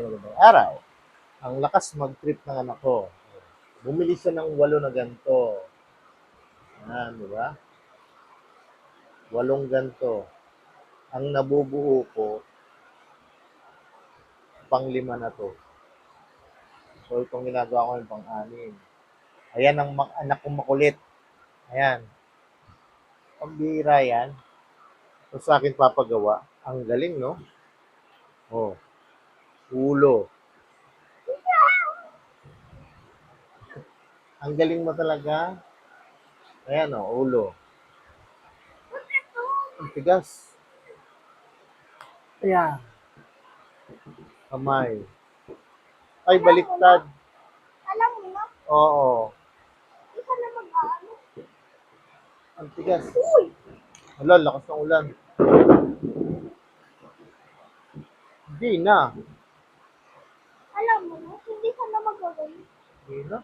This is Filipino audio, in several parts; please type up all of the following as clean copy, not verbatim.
magandang araw. Ang lakas mag-trip ng anak ko. Bumili siya ng 8 na ganito. Yan, di ba? 8 ganito. Ang nabubuo ko, pang-5 na to. So, itong ginagawa ko yung pang-6. Ayan ang anak kong makulit. Ayan. Pambihira yan. So, sa akin papagawa. Ang galing, no? Oh, ulo. Ang galing mo talaga. Ayan, oh, ulo. Ang tigas. Ayan. Kamay. Ay, baliktad. Alam mo na, Oo. isa na mag-ano. Ang tigas. Uy! Hala, lakas ng ulan. Hindi na. Alam mo na, hindi ka na magagawin. Hindi na.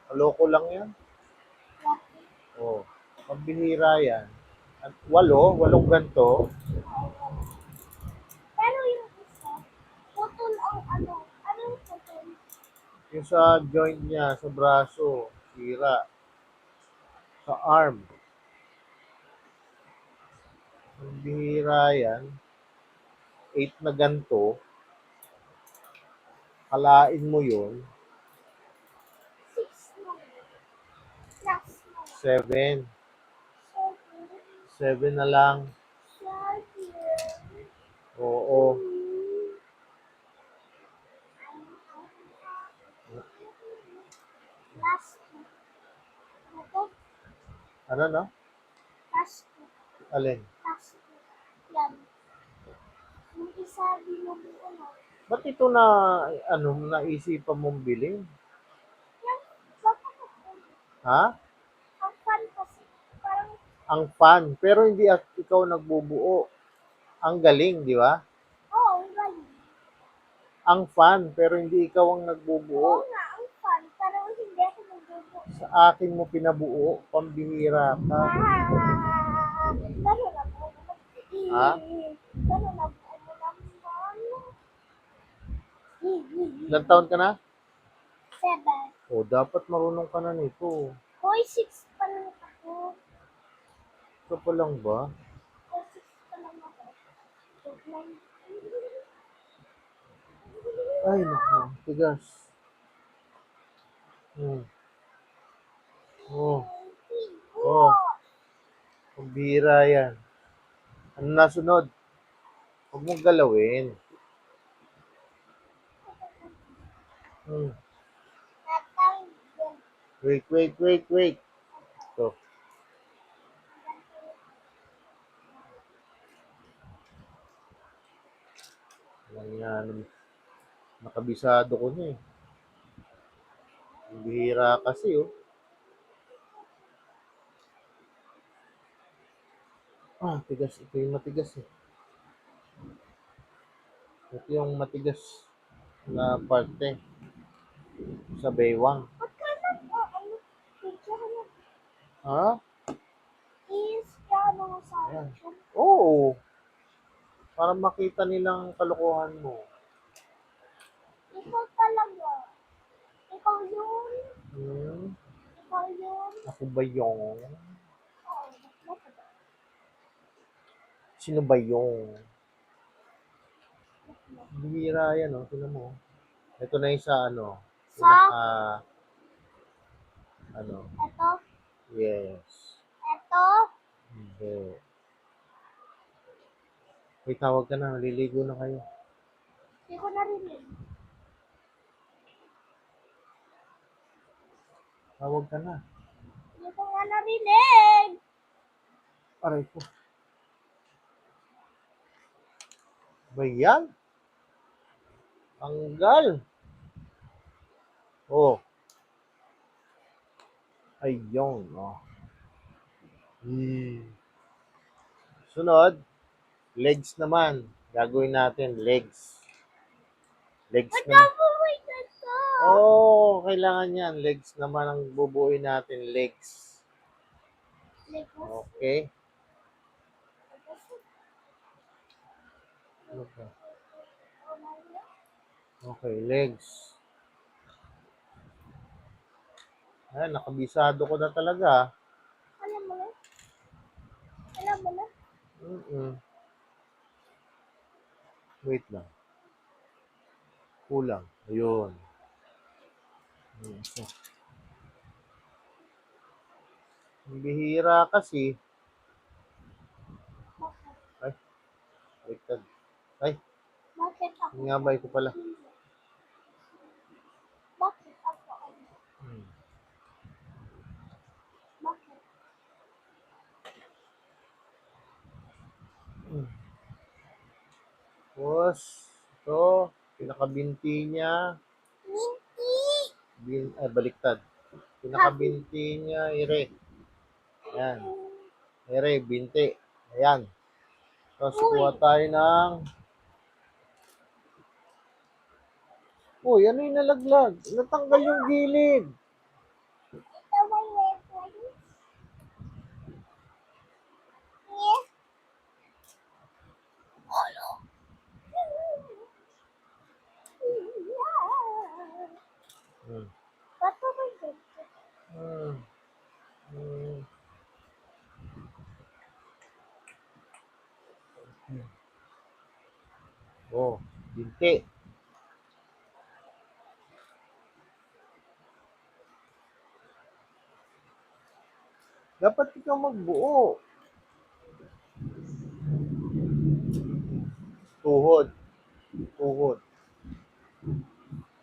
Kaloko lang yan. Bakit? Oh. Pambihira yan. At 8 ganito. Pero yung isa, putol ang ano. Ano yung putol? Yung sa joint niya, sa braso, sira. Sa arm. Pambihira yan. 8 na ganito. Kalain mo yun. 6 na. Plus na. 7. 7. 7 na lang. 7. Oo. Plus na. Ito, Ano na? plus na. Alin? Plus na. Yan. Yung isa, binubuo na. Ba't ito na, naisipan mong bilhin? Yan, bakit ako? Ha? Ang fun kasi. Parang, Ang fan. Pero hindi ikaw nagbubuo. Ang galing, di ba? ang galing. Ang fan, pero hindi ikaw ang Oo nagbubuo. nga, ang fun. Pero hindi ako nagbubuo. Sa akin mo pinabuo, pambihira ka. Ganun ako. Ha? Ganun ako. Ilang taon ka na? 7. O, dapat marunong ka na nito. Hoy, 6 pa lang ako. Ito pa lang ba? Hoy, 6 pa lang ako. Joke lang. Ay, naku. Tigas. Hmm. Oh, oh. Pambihira yan. Ano nasunod? Huwag mong galawin. Hmm. Natanggal. Wait. Ito. Yan. Nakabisado ko na eh. Pambihira kasi oh. Tigas. Ito yung matigas eh. Ito yung matigas na parte sa baywang. Ba't ka ano? Picture mo. Ha? Is ka mo sa Ayan. YouTube. Oo. Para makita nilang kalokohan mo. Ikaw talaga. Ikaw yun. Hmm? Ikaw yun. Ako ba yung? Oo, bakit ba? Sino ba yung? Bihira yan oh. Tingnan mo. Ito na yung sa pinaka, Ito. yes. Ito. Hindi. May tawag ka na. Liligo na kayo. Hindi ko narinig. Tawag ka na. Hindi ko nga narinig. Aray ko. Ba yan? Tanggal. Oh. Ayun. Oh. Sunod. Legs naman. Gagawin natin. Legs. Legs Ba't naman. ka wait ito? Oh, kailangan yan. Legs naman ang bubuuin natin. Legs. Okay. Ano ba? Okay, legs. Ayan, nakabisado ko na talaga. Alam mo na? Alam mo na? Mm-mm. Wait lang. Kulang. Ayun. So, ang bihira kasi. Bakit? Ay, baliktad. Ay, Bakit ako? yun nga ba ito pala? Hindi. Bakit ako? Hmm. Bakit? Hmm. Tapos, ito, pinakabinti niya. Hindi. Baliktad. Pinakabinti niya, ire. Ayan. Ire, binti. Ayan. Tapos, kuha tayo ng... Uy, ano yung nalaglag? Natanggal yung gilid. Ito may reference. Yes. Hmm. Ba't mo may ganito? Hmm. Hmm. Oh, binti. Dapat ikaw magbuo. Tuhod. Tuhod.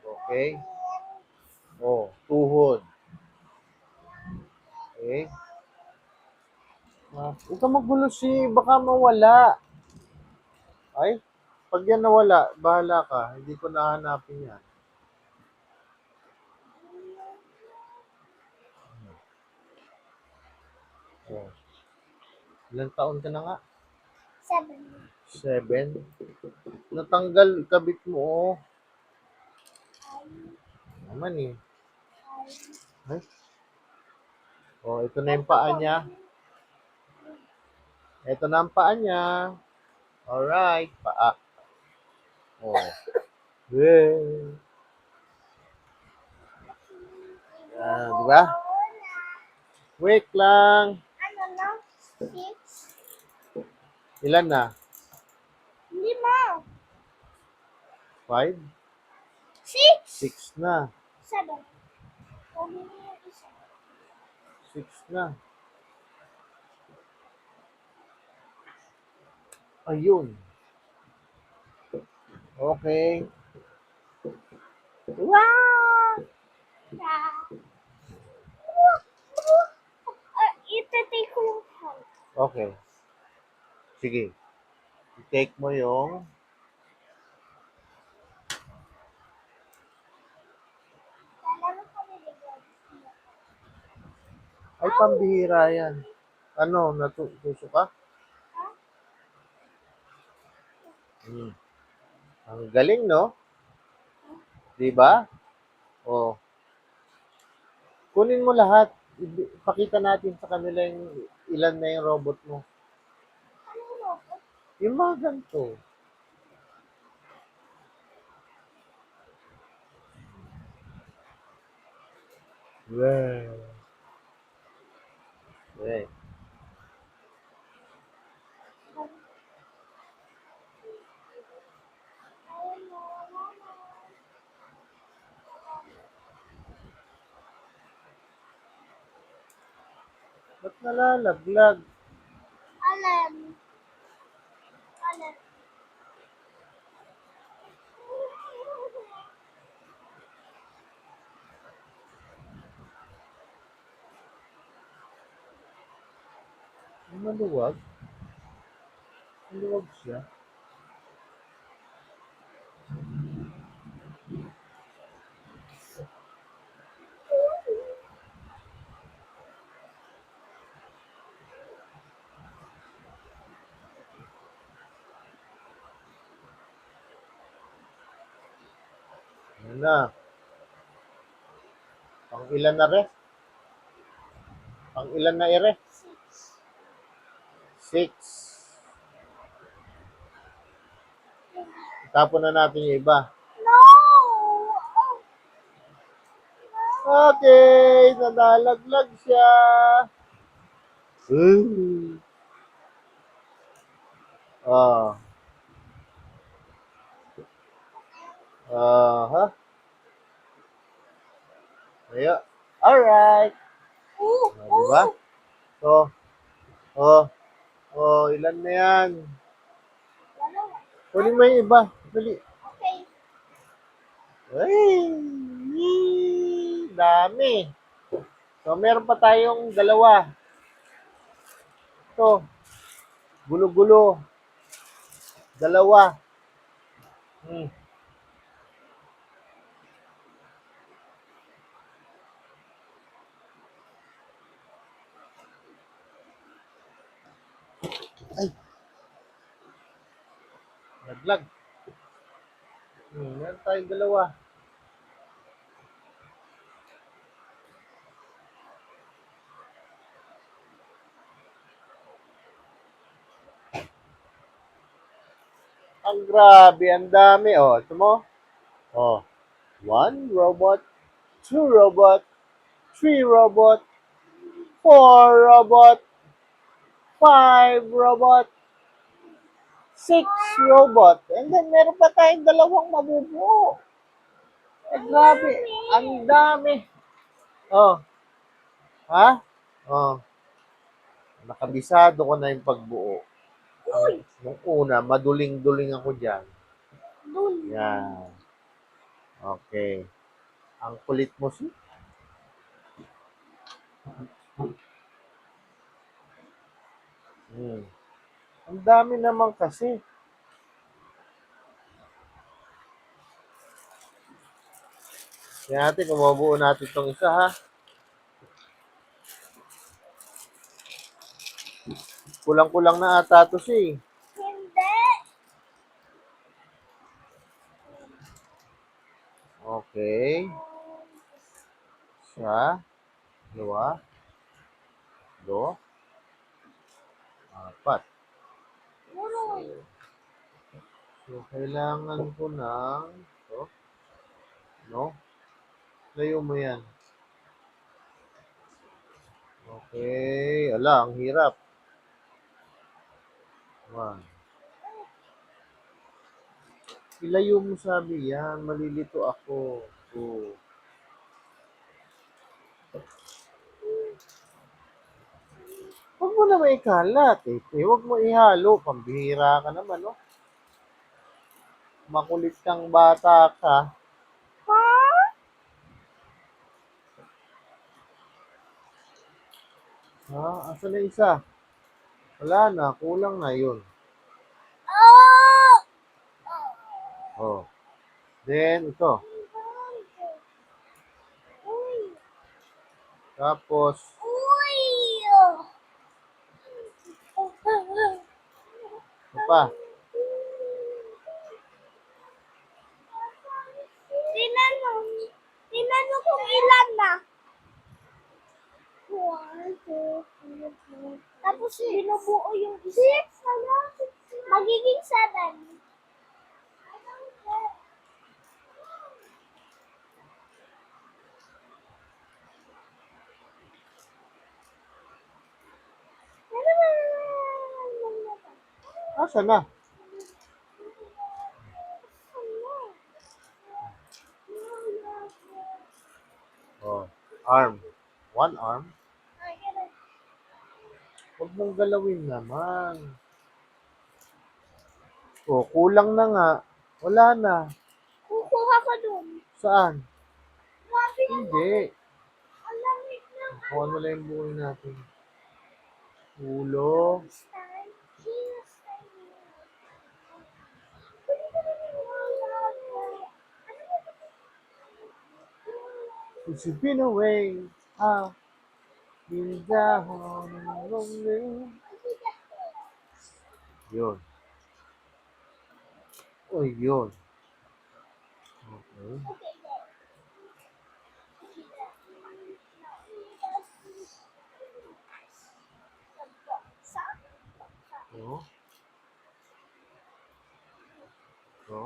Okay? Oh, tuhod. Okay? Huwag ka magulo baka mawala. Ay, pag yan nawala, bahala ka. Hindi ko nahanapin yan. Oh. Ilang taon ka na nga? 7. 7. Natanggal, kabit mo, oh. Naman eh. Ay. Oh, ito na yung paa niya. Ito na ang paa niya. Alright, paa. Oh. Yeah. Di ba? Wait lang. Ano na? 6? Ilan na? 5. 5? 6. 6 na. 7. Sabi niyo yung isa. 6 na. Ayun. Okay. Wow! Itatake ko yung hand. Okay. Sige. I-take mo yung... Lalo kami bigyan. Ay, pambihira yan. Ano, natuso ka? Ha? Hmm. Ang galing, no? Di ba? Oh. Kunin mo lahat. Pakita natin sa kanila yung ilan na yung robot mo. Ano yung robot? Yung mga ganito. Wow. Okay. Ba't nalalaglag? Alam. Alam. Maluwag? Maluwag siya. Ano na? Pang ilan na re? Pang ilan na ere? 6. Tapon na natin yung iba. No! Okay, nadalaglag siya. Ah, ha? Ayo. Alright. Di ba? Oh, oh, oh, ilan na yan? Dalawa. Kunin mo yung iba. Dali. Okay. Ay, dami. So, meron pa tayong dalawa. Ito, gulo-gulo. Dalawa. Hmm. Ay, naglag. Meron tayong dalawa. Ang grabe, ang dami. Oh, ito mo. Oh, one robot, two robot, three robot, four robot, five robot, six robot. And then, meron pa tayong dalawang mabubuo. Eh, grabe. Ang dami. Oh, ha? Oh, nakabisado ko na yung pagbuo. Nung una, maduling-duling ako dyan. Dun. Yan. Okay. Ang kulit mo, si. Hmm. Ang dami naman kasi. Kaya natin, kung mabuo natin itong isa, ha? Kulang-kulang na ata ito, si. Hindi. Okay. Isa, dalawa, do, apat. Meron. So, kailangan ko ng, ito, no? Layo mo yan. Okay. Ala, ang hirap. One. Ilayo mo sabi yan. Malilito ako. Two. Huwag mo na may kalat eh. Huwag mo ihalo. Pambihira ka naman, no? Makulit kang bata ka. Ha? Ha? Asan na isa? Wala na. Kulang na yun. Oh! Oh. Then, ito. Uy! Tapos, Uy! ito pa. Tingnan mo. Tingnan mo kung ilan na. One, two, three, four. Tapos binubuo yung isa. Six. Magiging seven. Asan na? Oh. Arm. One arm. Huwag mong galawin naman. Oh, kulang na nga. Wala na. Kukuha ka dun. Saan? Grabe naman. Hindi. Ang lamig na. Kung ano lang yung buhay natin. Ulo. Since you've been away, I've been down and lonely. Yun. Uy, yun. Okay. So, so,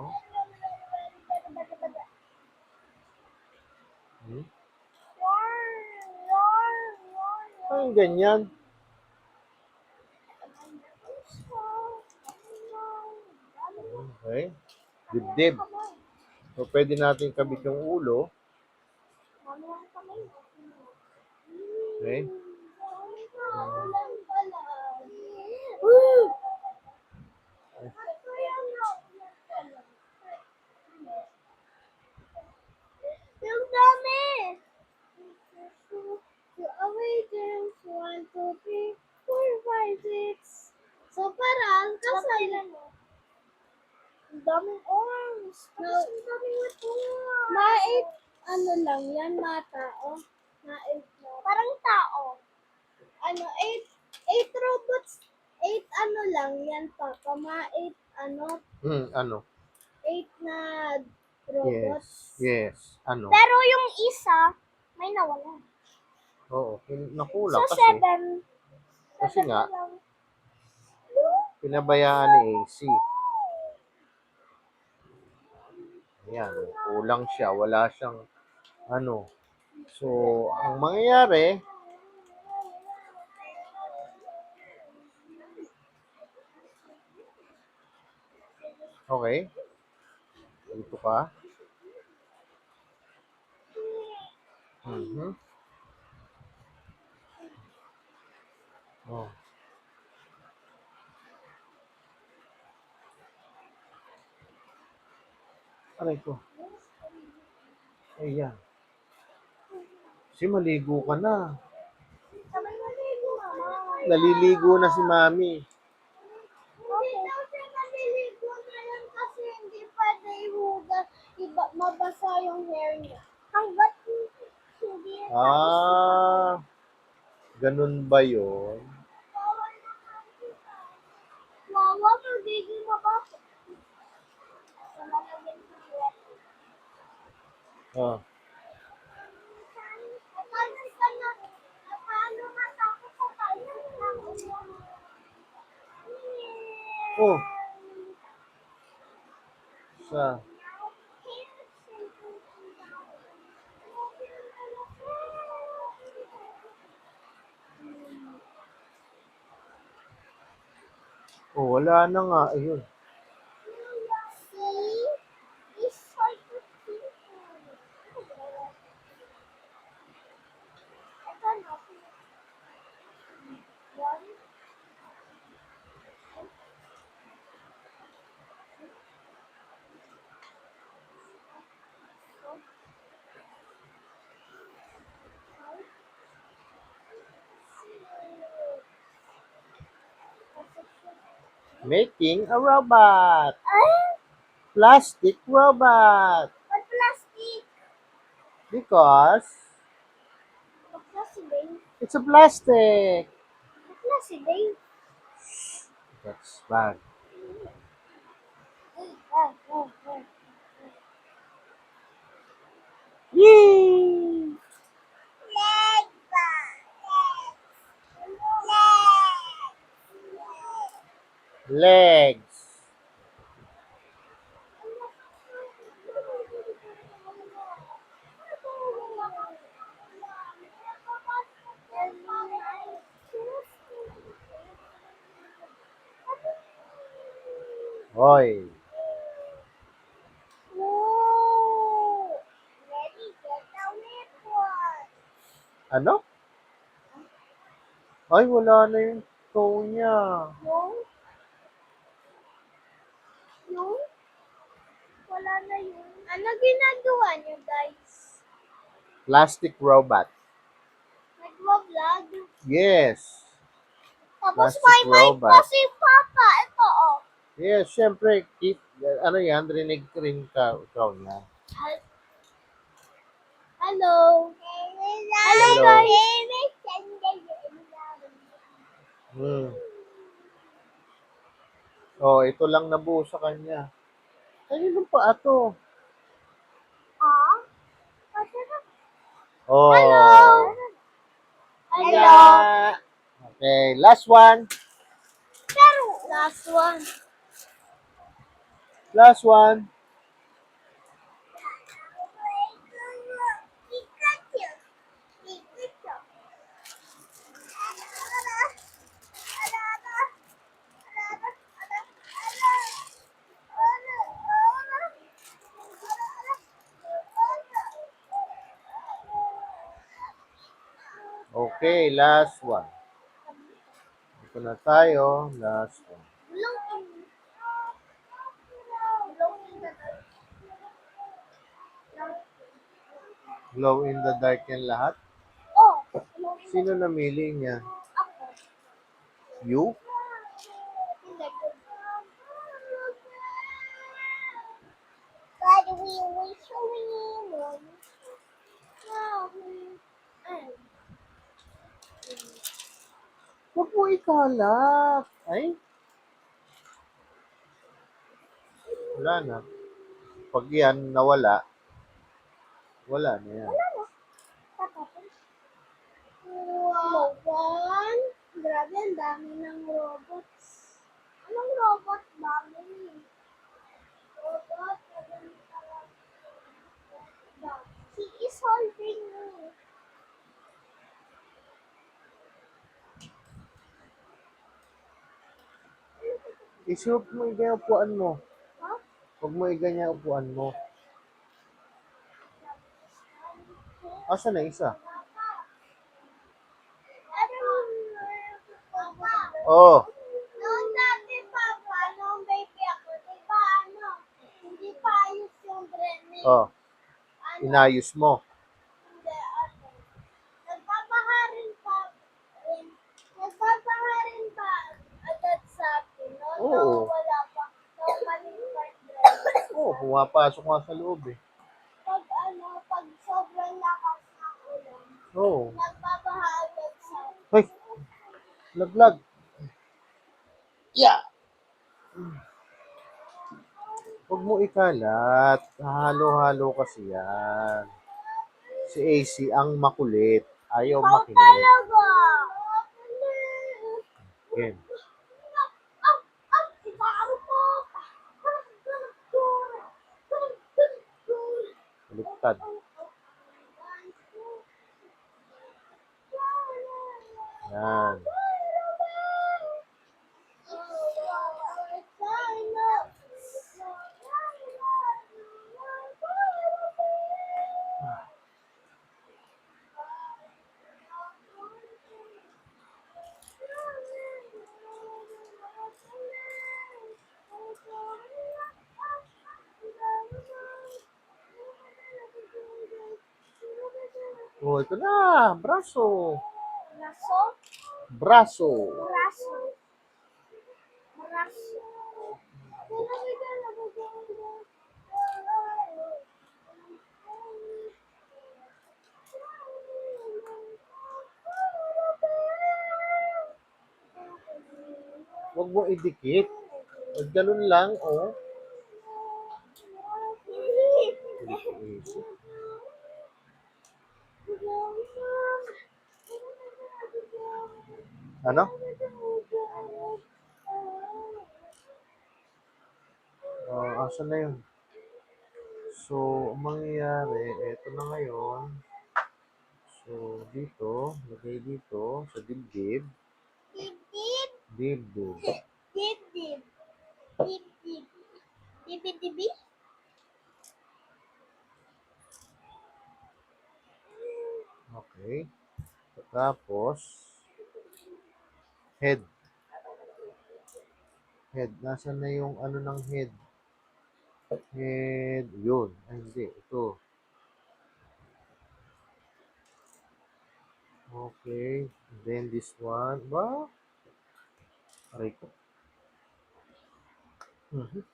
hmm? Yung ganyan. Okay. Dibdib. So, pwede natin kabit yung ulo. Okay. Yung dami! Awakens, 1, 2, 3, 4, 5, 6. So, parang, kasi, ang daming arms. Tapos, ang daming weapons. Ma-8, ano lang yan, mga tao. Ma-8 parang tao. Ano, 8 robots. 8 ano lang yan, Papa. Ma-8, Ano? 8 na Yes. robots. Yes. Ano? Pero yung isa, may nawala. Oo. Nakulang So, kasi. 7. Kasi nga, pinabayaan ni AC. Ayan. Kulang siya. Wala siyang ano. So, ang mangyayari, okay. Dito ka. Mhm. Oh. Aray ko. Ayan. Kasi maligo ka na. Sabay naligo, Mama. Naliligo na si Mami. Hindi daw siya naliligo ngayon kasi hindi pwede ihugas, mabasa yung hair niya. Hanggat hindi yan Ganun ba yun? bawal naman kita. Wawa, magiging mabasa. Wala na din sa wet. Ah. Paano matapos sa kanya? Oh. Sa. Oh, wala na nga. Ayun. Making a robot. Plastic robot. What plastic? Because What plastic? it's a plastic. What plastic? That's bad. Yay! Legs. Hoy. Oh, ready, get the whip. Ano? Ay, wala na yung toe niya. Yung, wala na yun. Ano ginagawa niyo, guys? Plastic robot. Nagwa-vlog. Yes. Tapos Plastic may mic robot. pa si Papa. Ito, oh. Yes, syempre. Ano yan? Rinig rin ka. Ikaw na. Hello. Hello, Hello. guys. Oh, ito lang nabuo sa kanya. Kanino pa ito? Ah? Oh. Hello. Hello. Yeah. Okay, last one. Pero, last one. Last one. Okay, last one. Ito na tayo. Last one. Glow in the dark yan lahat. Oh, Sino namili niya? ako. You? Hindi. But we wish we won. Huwag mo ikalat. Ay, wala na. Pag yan nawala, wala na yan. Wow. One. Grabe, ang dami ng robots. Anong robot? Dami. Robot. He is holding me. Isuot mo yung upuan mo. Huh? Huwag mo iganyan upuan mo. Asa na isa? Oh, Noong dati, Papa, noong baby ako, di ba, hindi pa ayos yung drainage. oh, Ano, inayos mo. hindi, nagpapaha rin pa, nagpapaha rin pa agad sa akin, no? Oo. Noong wala pa, noong maliit pa yung drainage. Oh, pumapasok nga sa loob eh. Pag sobrang lakas ng ulan, Oo. nagpapaha agad sa akin. Hoy, laglag. Yeah. Huwag mo ikalat. Halo-halo kasi yan. Si AC ang makulit. Ayaw Ikaw makinig. talaga. Yan. Baliktad. Yan. Oh, ito na. Braso. Braso? Braso. Braso. Braso. Huwag mo idikit. Huwag ganun lang, oh. Ano? Asan na yun? So, ang mangyayari, eto na ngayon. So, dito, lagay dito, sa dibdib. Dibdib. Dibdib. Dibdib. Dibdib. Dibi-dibi? Okay. Tapos, head. Head. Nasaan na yung ano ng head? Head. Yun. Ay, hindi. Ito. Okay. Then this one. Ba? Aray ko. Mhm.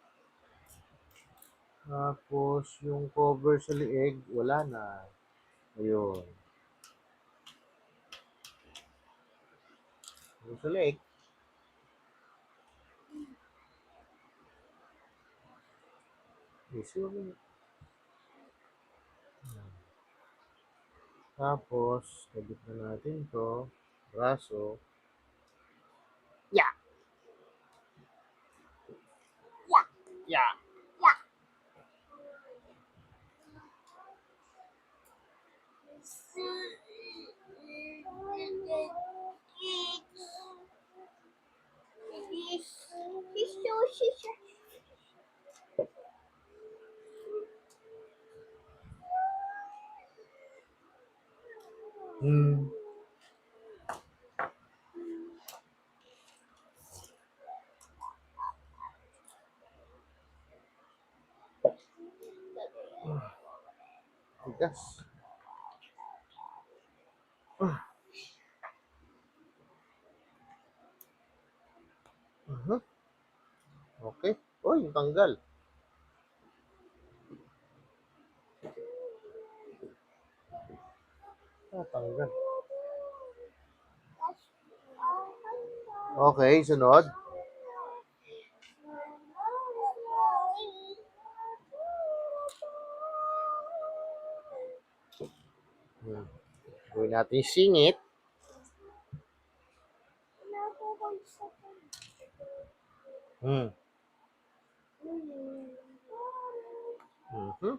Tapos, yung cover sa lieg, wala na. Ayun. Yung sa lieg. Issue. Tapos, kabit na natin to. Braso. Yeah. Yeah. Yeah. Yeah. Hmm. Tigas. Mhm. Okay. Uy, tanggal. Tanggal. Okay, sunod. Hmm. Gawin natin yung singit. Hmm. Mhm.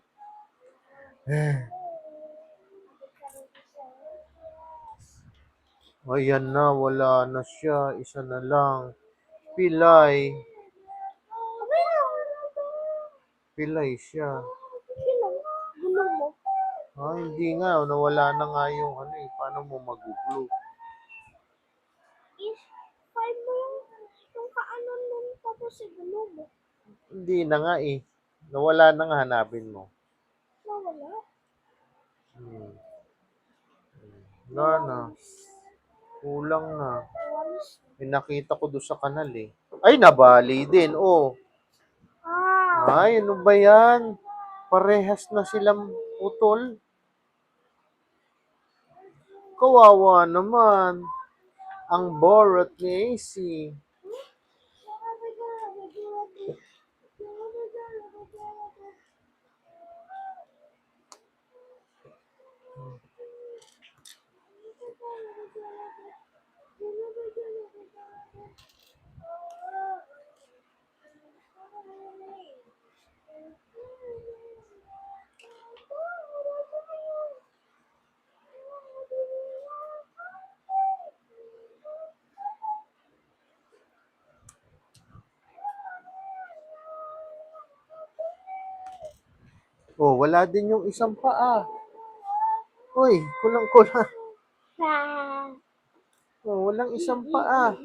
Ayan na, wala na siya. Isa na lang. Pilay. Pilay siya. Gulo mo. Ah, hindi nga. Nawala na nga yung ano eh. Paano mo mag-glue? Find mo yung kaanon nun tapos igulo mo. Hindi na nga eh. Nawala na nga, hanapin mo. Nawala. Hmm. Wala na. Kulang na. Walis. May nakita ko doon sa kanal eh. Ay, nabali din. Oh. Ay, ano ba yan? Parehas na silang putol. Kawawa naman. Ang Borat ni AC. Oh, wala din yung isang paa. Uy, kulang-kulang. Oh, walang isang paa.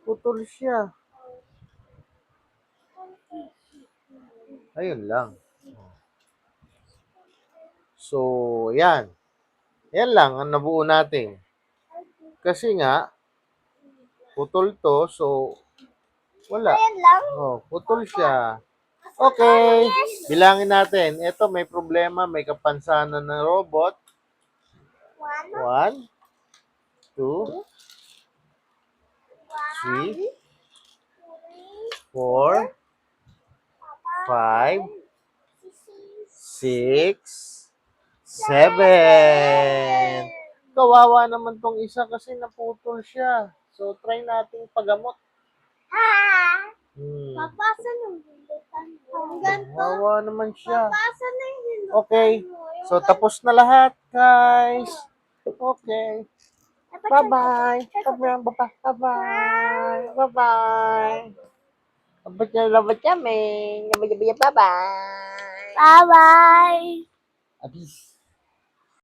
Putol siya. Ayun lang. So, yan. Yan lang ang nabuo natin. Kasi nga, putol to, so, wala. Ayan lang. Oh, putol siya. Okay, bilangin natin. Ito may problema, may kapansanan ng robot. One, 1, 2, 3, 4, 5, 6, 7. Kawawa naman tong isa kasi naputol siya. So, try nating pagamot. Papasa ng bilitan mo. Ang ganito. Kawawa naman siya. Papasa na yung bilitan Okay. mo. So, tapos na lahat, guys. Okay. Bye-bye. Bye-bye. Bye-bye. Labat kami. Bye-bye. Bye-bye. Abis.